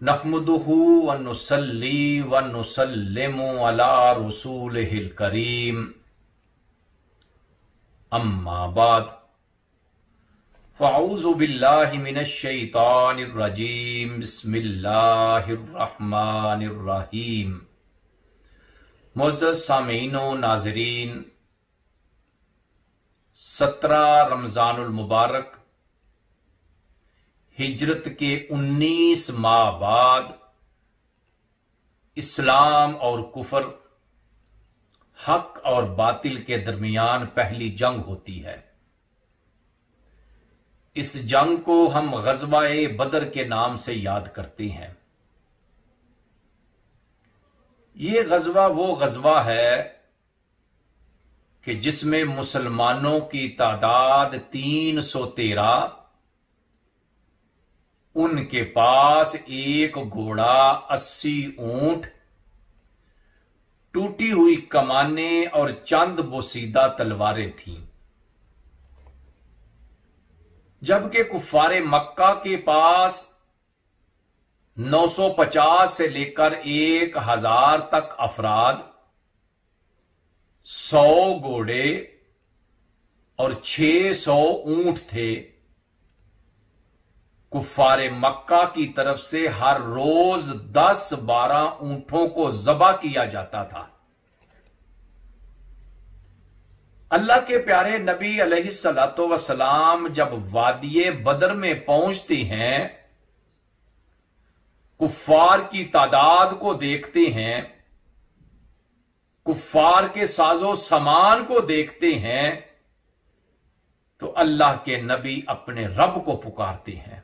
नहमदुहु व नुसल्ली व नुसल्लिमु अला रसूलिहिल करीम, अम्मा बाद, फ़अऊज़ु बिल्लाहि मिनश शैतानिर रजीम, बिस्मिल्लाहिर रहमानिर रहीम। मुअज़्ज़ज़ सामीईन व नाज़रीन, 17 रमज़ानुल मुबारक हिजरत के 19 माह बाद इस्लाम और कुफर, हक और बातिल के दरमियान पहली जंग होती है। इस जंग को हम ग़ज़वा-ए बदर के नाम से याद करते हैं। ये ग़ज़वा वो ग़ज़वा है कि जिसमें मुसलमानों की तादाद 313, उनके पास एक घोड़ा, 80 ऊंट, टूटी हुई कमानें और चंद बोसीदा तलवारें थीं, जबकि कुफ्फारे मक्का के पास 950 से लेकर 1000 तक अफराद, 100 घोड़े और 600 ऊंट थे। कुफ्फारे मक्का की तरफ से हर रोज 10-12 ऊंटों को ज़बह किया जाता था। अल्लाह के प्यारे नबी अलैहिस्सलातो वस्सलाम जब वादिये बदर में पहुंचते हैं, कुफ्फार की तादाद को देखते हैं, कुफ्फार के साजो सामान को देखते हैं, तो अल्लाह के नबी अपने रब को पुकारते हैं।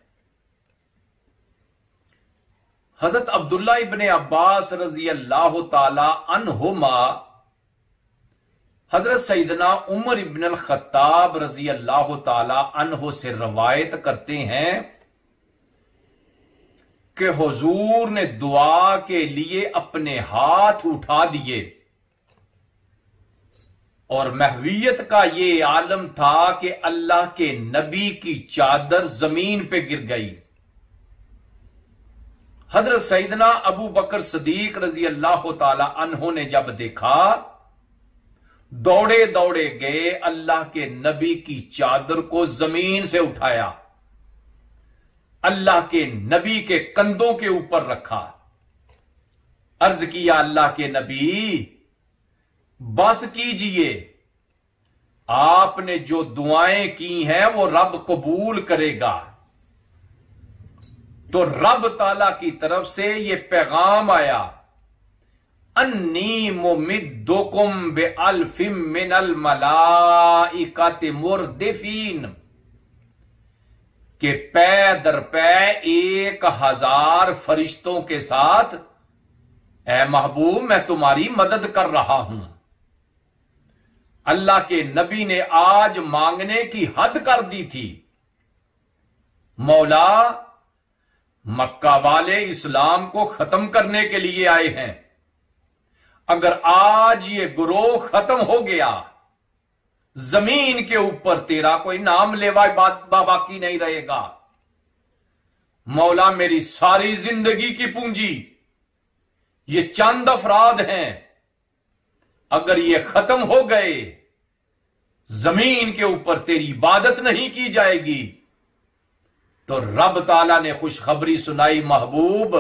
हजरत अब्दुल्ला इब्ने अब्बास रजी अल्लाह ताला अन्हुमा हजरत सैयदना उमर इब्न अल खत्ताब रजी अल्लाह ताला अन्हु से रवायत करते हैं कि हुजूर ने दुआ के लिए अपने हाथ उठा दिए और महवियत का ये आलम था कि अल्लाह के नबी की चादर जमीन पे गिर गई। हजरत सईदना अबू बकर सदीक रजी अल्लाह ताला अन्हो ने जब देखा, दौड़े दौड़े गए, अल्लाह के नबी की चादर को जमीन से उठाया, अल्लाह के नबी के कंधों के ऊपर रखा, अर्ज किया, अल्लाह के नबी बस कीजिए, आपने जो दुआएं की हैं वो रब कबूल करेगा। तो रब ताला की तरफ से ये पैगाम आया, अन्नी मुमिद्दुकुम बिअल्फिम मिनल मलाइकाति मुर्दिफीन, के पै दर पै 1000 फरिश्तों के साथ ऐ महबूब मैं तुम्हारी मदद कर रहा हूं। अल्लाह के नबी ने आज मांगने की हद कर दी थी। मौला, मक्का वाले इस्लाम को खत्म करने के लिए आए हैं, अगर आज ये गुरोह खत्म हो गया, जमीन के ऊपर तेरा कोई नाम लेवा बाकी नहीं रहेगा। मौला, मेरी सारी जिंदगी की पूंजी ये चंद अफराद हैं, अगर ये खत्म हो गए, जमीन के ऊपर तेरी इबादत नहीं की जाएगी। तो रब ताला ने खुशखबरी सुनाई, महबूब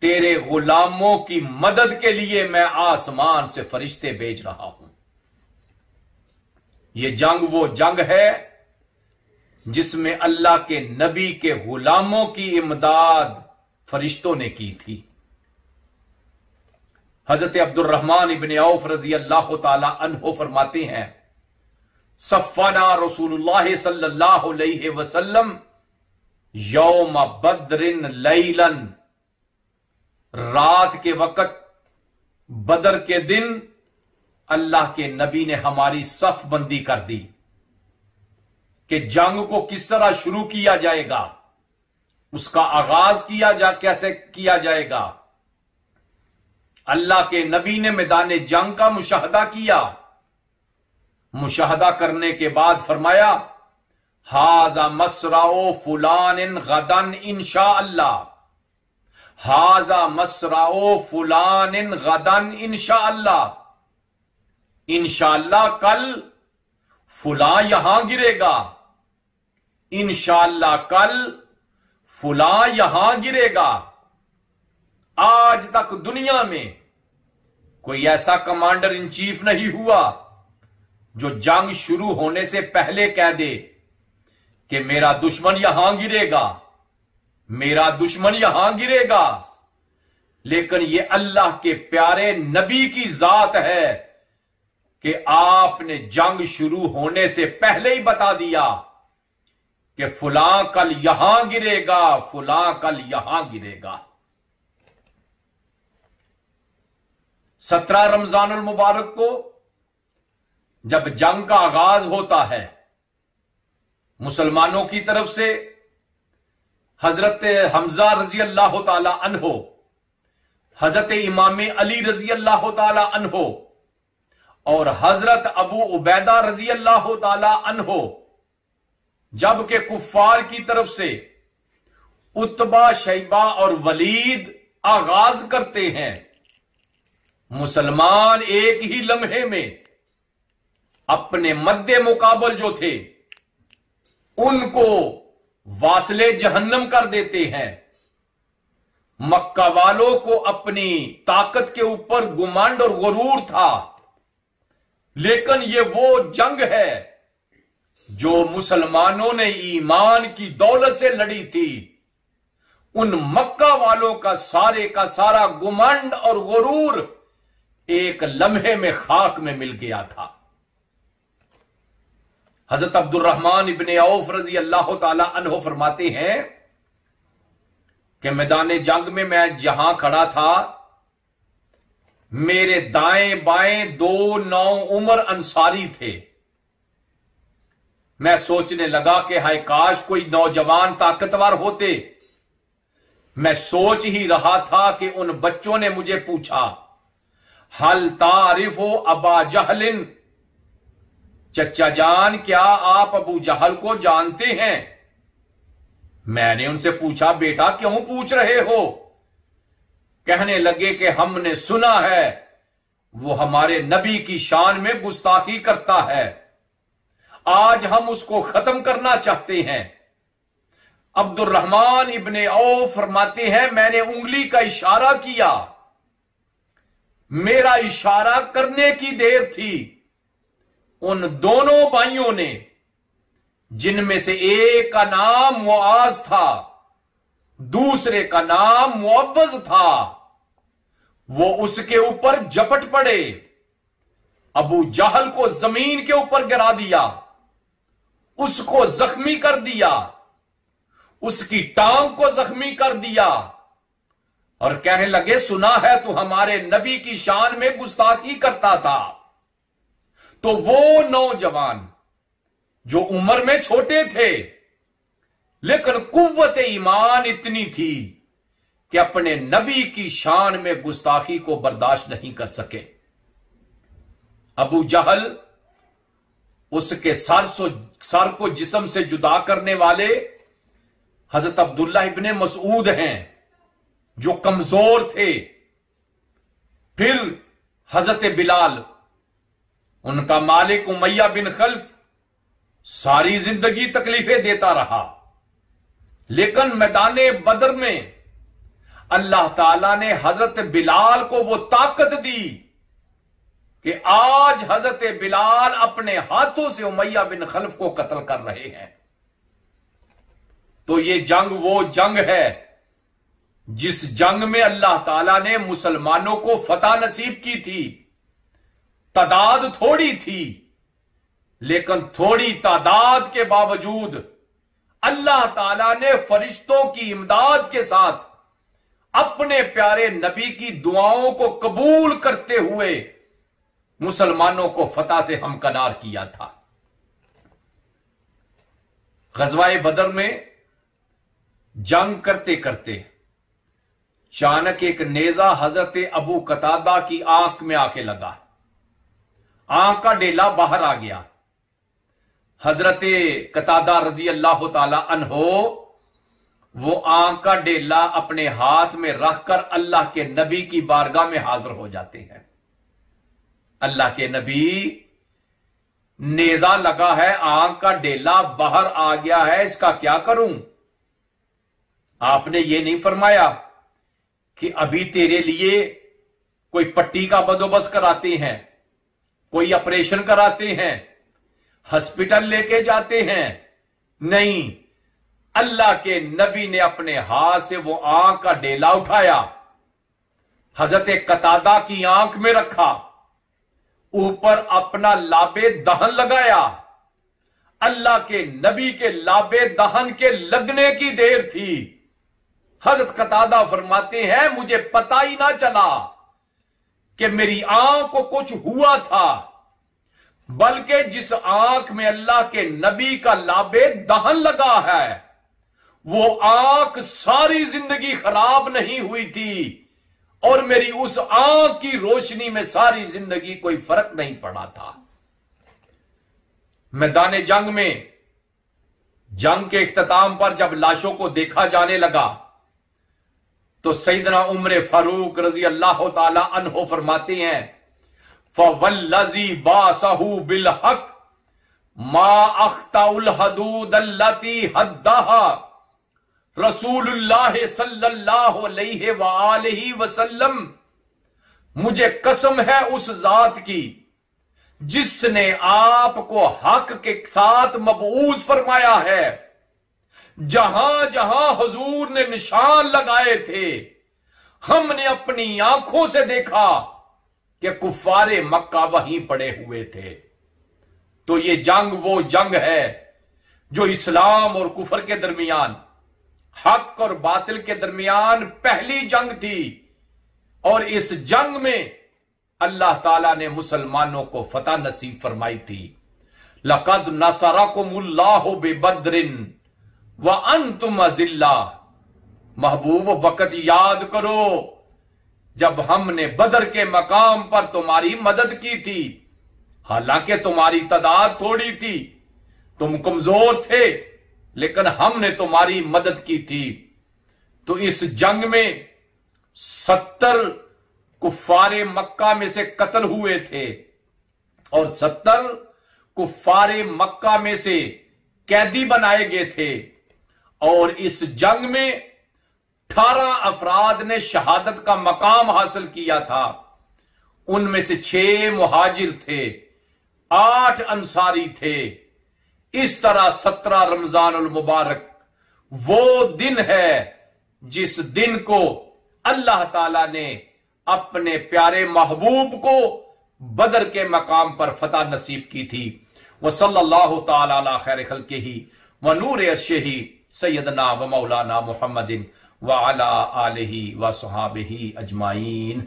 तेरे गुलामों की मदद के लिए मैं आसमान से फरिश्ते भेज रहा हूं। यह जंग वो जंग है जिसमें अल्लाह के नबी के गुलामों की इमदाद फरिश्तों ने की थी। हजरत अब्दुर्रहमान इब्ने औफ रजी अल्लाह ताला अन्हो फरमाते हैं, सफ़ना रसूलुल्लाह सल्लल्लाहु अलैहि वसल्लम यौम बद्रिन लैलन, रात के वक़्त बदर के दिन अल्लाह के नबी ने हमारी सफ बंदी कर दी कि जंग को किस तरह शुरू किया जाएगा, उसका आगाज कैसे किया जाएगा। अल्लाह के नबी ने मैदान जंग का मुशाहदा किया। मुशाहदा करने के बाद फरमाया, हाजा मसराओ फुलान गदन इंशा अल्लाह, हाजा मसराओ फुलान इन गदन इंशाअल्लाह, इंशाअल्लाह कल फुला यहां गिरेगा, इंशाअल्लाह कल फुला यहां गिरेगा। आज तक दुनिया में कोई ऐसा कमांडर इन चीफ नहीं हुआ जो जंग शुरू होने से पहले कह दे कि मेरा दुश्मन यहां गिरेगा, मेरा दुश्मन यहां गिरेगा। लेकिन यह अल्लाह के प्यारे नबी की जात है कि आपने जंग शुरू होने से पहले ही बता दिया कि फुला कल यहां गिरेगा, फुला कल यहां गिरेगा। 17 रमजानुल मुबारक को जब जंग का आगाज होता है, मुसलमानों की तरफ से हजरत हमजा रजी अल्लाह ताला अन्हो, हजरत इमाम अली रजी अल्लाह ताला अन्हो और हजरत अबू उबैदा रजी अल्लाह ताला अन्हो, जबकि कुफ्फार की तरफ से उतबा, शैबा और वलीद आगाज करते हैं, मुसलमान एक ही लम्हे में अपने मद्दे मुकाबल जो थे उनको वासले जहन्नम कर देते हैं। मक्का वालों को अपनी ताकत के ऊपर गुमांड और गुरूर था, लेकिन ये वो जंग है जो मुसलमानों ने ईमान की दौलत से लड़ी थी। उन मक्का वालों का सारा गुमांड और गुरूर एक लम्हे में खाक में मिल गया था। हजरत अब्दुर्रहमान इब्ने औफ रजी अल्लाह ताला अन्हो फरमाते हैं कि मैदान जंग में मैं जहां खड़ा था, मेरे दाएं बाएं 2 नौ उम्र अंसारी थे। मैं सोचने लगा कि हाय काश कोई नौजवान ताकतवर होते। मैं सोच ही रहा था कि उन बच्चों ने मुझे पूछा, हल तारिफो अबा जहलिन, चच्चा जान क्या आप अबू जहल को जानते हैं? मैंने उनसे पूछा, बेटा क्यों पूछ रहे हो? कहने लगे कि हमने सुना है वो हमारे नबी की शान में गुस्ताखी करता है, आज हम उसको खत्म करना चाहते हैं। अब्दुर्रहमान इब्ने औफ फरमाते हैं, मैंने उंगली का इशारा किया, मेरा इशारा करने की देर थी। उन दोनों भाइयों ने, जिनमें से एक का नाम मुआज था, दूसरे का नाम मुअव्वज था, वो उसके ऊपर झपट पड़े, अबू जहल को जमीन के ऊपर गिरा दिया, उसको जख्मी कर दिया, उसकी टांग को जख्मी कर दिया और कहने लगे, सुना है तू हमारे नबी की शान में गुस्ताखी करता था। तो वो नौजवान जो उम्र में छोटे थे लेकिन कुव्वत ईमान इतनी थी कि अपने नबी की शान में गुस्ताखी को बर्दाश्त नहीं कर सके। अबू जहल उसके सर को जिस्म से जुदा करने वाले हजरत अब्दुल्ला इब्ने मसूद हैं जो कमजोर थे। फिर हजरत बिलाल, उनका मालिक उमैया बिन खल्फ सारी जिंदगी तकलीफें देता रहा, लेकिन मैदाने बदर में अल्लाह ताला ने हजरत बिलाल को वो ताकत दी कि आज हजरत बिलाल अपने हाथों से उमैया बिन खल्फ को कत्ल कर रहे हैं। तो ये जंग वो जंग है जिस जंग में अल्लाह ताला ने मुसलमानों को फतह नसीब की थी। तादाद थोड़ी थी, लेकिन थोड़ी तादाद के बावजूद अल्लाह ताला ने फरिश्तों की इमदाद के साथ अपने प्यारे नबी की दुआओं को कबूल करते हुए मुसलमानों को फतह से हमकनार किया था। गजवाए बदर में जंग करते करते अचानक एक नेजा हजरत अबू कतादा की आंख में आके लगा, आंख का डेला बाहर आ गया। हजरत कतादा रजी अल्लाह ताला अन्हो वो आंख का डेला अपने हाथ में रखकर अल्लाह के नबी की बारगाह में हाजिर हो जाते हैं। अल्लाह के नबी, नेजा लगा है, आंख का डेला बाहर आ गया है, इसका क्या करूं? आपने ये नहीं फरमाया कि अभी तेरे लिए कोई पट्टी का बंदोबस्त कराते हैं, कोई ऑपरेशन कराते हैं, हॉस्पिटल लेके जाते हैं। नहीं, अल्लाह के नबी ने अपने हाथ से वो आंख का डेला उठाया, हजरत कतादा की आंख में रखा, ऊपर अपना लाबे दहन लगाया। अल्लाह के नबी के लाबे दहन के लगने की देर थी। हजरत कतादा फरमाते हैं, मुझे पता ही ना चला कि मेरी आंख को कुछ हुआ था, बल्कि जिस आंख में अल्लाह के नबी का लाबे दहन लगा है, वो आंख सारी जिंदगी खराब नहीं हुई थी और मेरी उस आंख की रोशनी में सारी जिंदगी कोई फर्क नहीं पड़ा था। मैदान जंग में, जंग के इख्तिताम पर जब लाशों को देखा जाने लगा तो सैयदना उमर फारूक रजी अल्लाह ताला अन्हो फरमाते हैं, फवल्लज़ी बासहू बिल हक मा अख्ताउल हदूद अल्लती हद्दहा रसूलुल्लाह सल्लल्लाहु अलैहि वसल्लम। मुझे कसम है उस जात की जिसने आपको हक के साथ मबऊस फरमाया है, जहां जहां हुजूर ने निशान लगाए थे, हमने अपनी आंखों से देखा कि कुफ्फारे मक्का वहीं पड़े हुए थे। तो ये जंग वो जंग है जो इस्लाम और कुफर के दरमियान, हक और बातिल के दरमियान पहली जंग थी, और इस जंग में अल्लाह ताला ने मुसलमानों को फतह नसीब फरमाई थी। लक़द नसरकुमुल्लाहु बिबद्रिन व अंतुम अज़िल्ला। महबूब, वक़्त याद करो जब हमने बदर के मकाम पर तुम्हारी मदद की थी, हालांकि तुम्हारी तादाद थोड़ी थी, तुम कमजोर थे, लेकिन हमने तुम्हारी मदद की थी। तो इस जंग में 70 कुफ्फारे मक्का में से कत्ल हुए थे और 70 कुफ्फारे मक्का में से कैदी बनाए गए थे। और इस जंग में 18 अफराद ने शहादत का मकाम हासिल किया था। उनमें से 6 मुहाजिर थे, 8 अंसारी थे। इस तरह 17 रमजानुल मुबारक वो दिन है जिस दिन को अल्लाह ताला ने अपने प्यारे महबूब को बदर के मकाम पर फतह नसीब की थी। वह सल्लल्लाहु ताला अला खैर खल्किही व नूर अर्शिही सैयदना व मौलाना मुहम्मदिन व अला आलिही व सहाबिही अजमाइन।